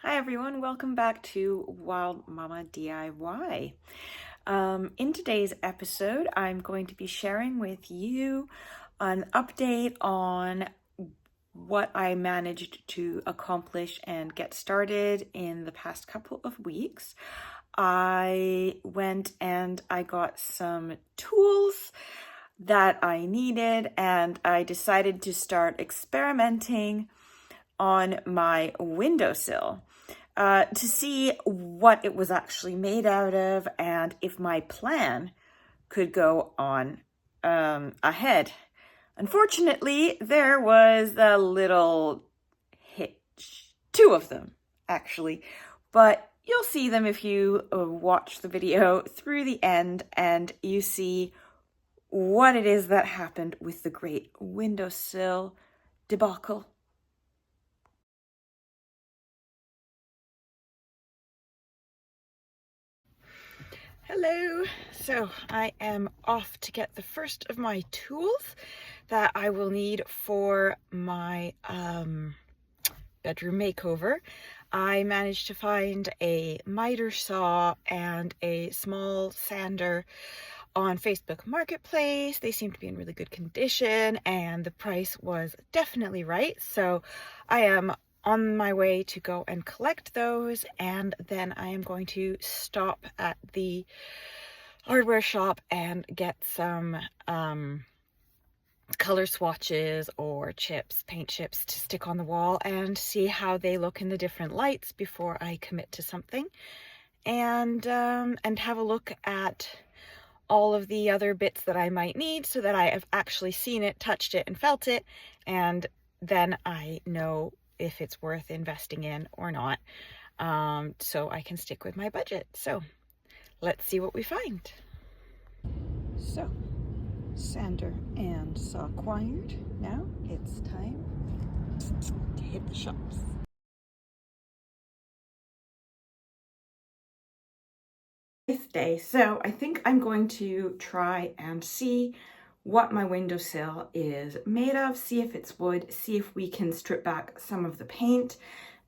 Hi everyone, welcome back to Wild Mama DIY. In today's episode, I'm going to be sharing with you an update on what I managed to accomplish and get started in the past couple of weeks. I went and I got some tools that I needed, and I decided to start experimenting on my windowsill to see what it was actually made out of and if my plan could go on ahead. Unfortunately, there was a little hitch, two of them actually, but you'll see them if you watch the video through the end and you see what it is that happened with the great windowsill debacle. Hello, so I am off to get the first of my tools that I will need for my bedroom makeover. I managed to find a miter saw and a small sander on Facebook Marketplace. They seem to be in really good condition and the price was definitely right. So I am on my way to go and collect those, and then I am going to stop at the hardware shop and get some color swatches or chips, paint chips to stick on the wall and see how they look in the different lights before I commit to something, and have a look at all of the other bits that I might need so that I have actually seen it, touched it, and felt it, and then I know if it's worth investing in or not, so I can stick with my budget. So let's see what we find. So sander and saw acquired. Now it's time to hit the shops. Day, so I think I'm going to try and see what my windowsill is made of, see if it's wood, see if we can strip back some of the paint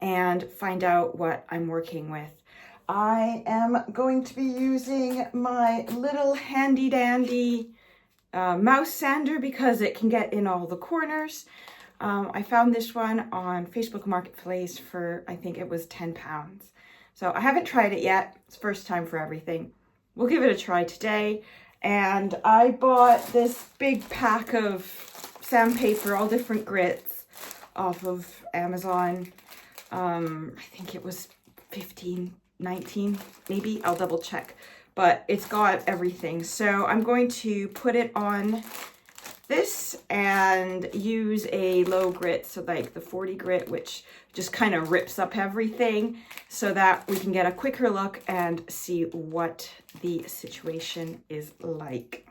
and find out what I'm working with. I am going to be using my little handy dandy mouse sander because it can get in all the corners. I found this one on Facebook Marketplace for, I think it was £10. So I haven't tried it yet. It's first time for everything. We'll give it a try today. And I bought this big pack of sandpaper, all different grits, off of Amazon. I think it was 15, 19, maybe. I'll double check. But it's got everything. So I'm going to put it on this and use a low grit, so like the 40 grit, which just kind of rips up everything so that we can get a quicker look and see what the situation is like.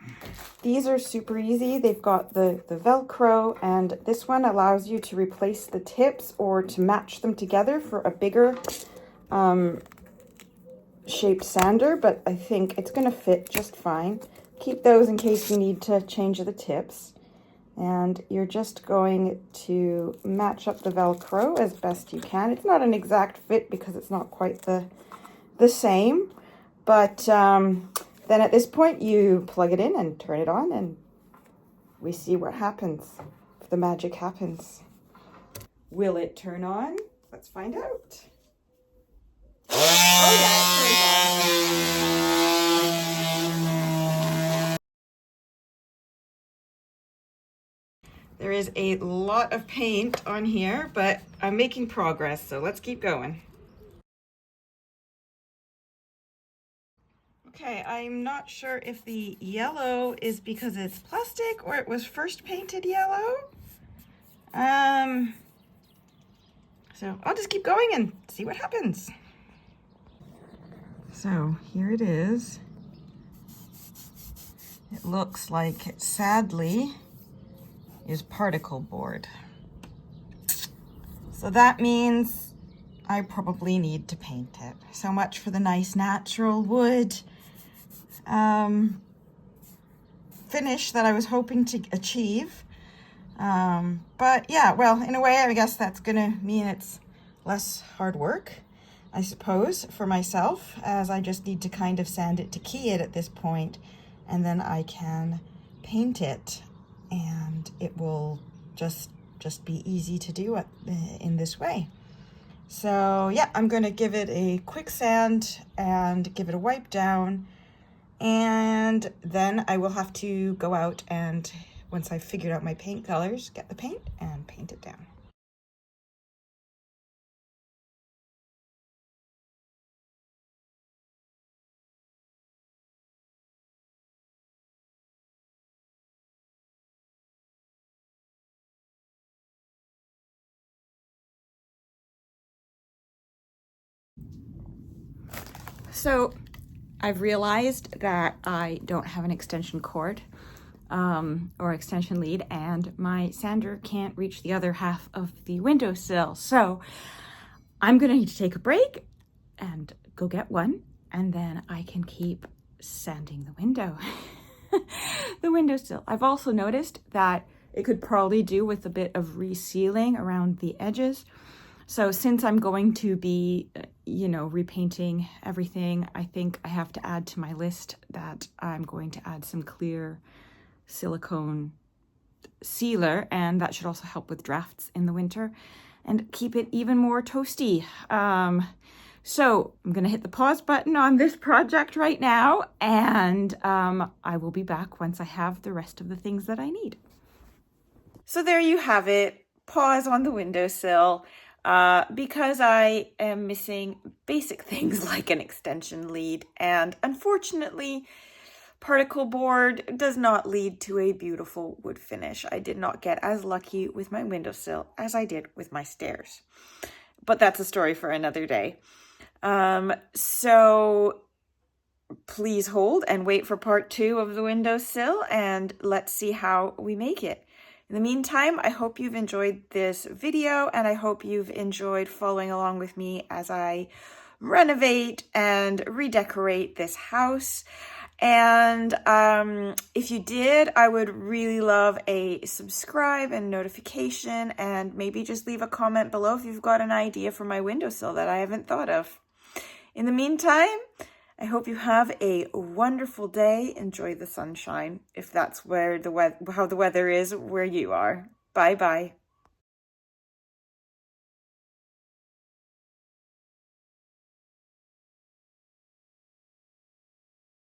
These are super easy. They've got the Velcro, and this one allows you to replace the tips or to match them together for a bigger shaped sander, but I think it's going to fit just fine. Keep those in case you need to change the tips. And you're just going to match up the Velcro as best you can. It's not an exact fit because it's not quite the same, but then at this point you plug it in and turn it on and we see what happens, if the magic happens. Will it turn on? Let's find out. Oh yeah, it turns on. There is a lot of paint on here, but I'm making progress, so let's keep going. Okay, I'm not sure if the yellow is because it's plastic or it was first painted yellow. So I'll just keep going and see what happens. So here it is. It looks like it sadly is particle board. So that means I probably need to paint it. So much for the nice natural wood finish that I was hoping to achieve. But yeah, well, in a way, I guess that's gonna mean it's less hard work. I suppose, for myself, as I just need to kind of sand it to key it at this point, and then I can paint it, and it will just be easy to do it in this way. So yeah, I'm going to give it a quick sand and give it a wipe down, and then I will have to go out and, once I've figured out my paint colors, get the paint and paint it down. So I've realized that I don't have an extension cord or extension lead, and my sander can't reach the other half of the windowsill. So I'm gonna need to take a break and go get one, and then I can keep sanding the window, the windowsill. I've also noticed that it could probably do with a bit of resealing around the edges. So since I'm going to be, repainting everything, I think I have to add to my list that I'm going to add some clear silicone sealer, and that should also help with drafts in the winter and keep it even more toasty. So I'm going to hit the pause button on this project right now, and I will be back once I have the rest of the things that I need. So there you have it. Pause on the windowsill. Because I am missing basic things like an extension lead, and unfortunately, particle board does not lead to a beautiful wood finish. I did not get as lucky with my windowsill as I did with my stairs, but that's a story for another day. So please hold and wait for part 2 of the windowsill, and let's see how we make it. In the meantime, I hope you've enjoyed this video, and I hope you've enjoyed following along with me as I renovate and redecorate this house. And if you did, I would really love a subscribe and notification, and maybe just leave a comment below if you've got an idea for my windowsill that I haven't thought of. In the meantime, I hope you have a wonderful day. Enjoy the sunshine, if that's where how the weather is where you are. Bye-bye.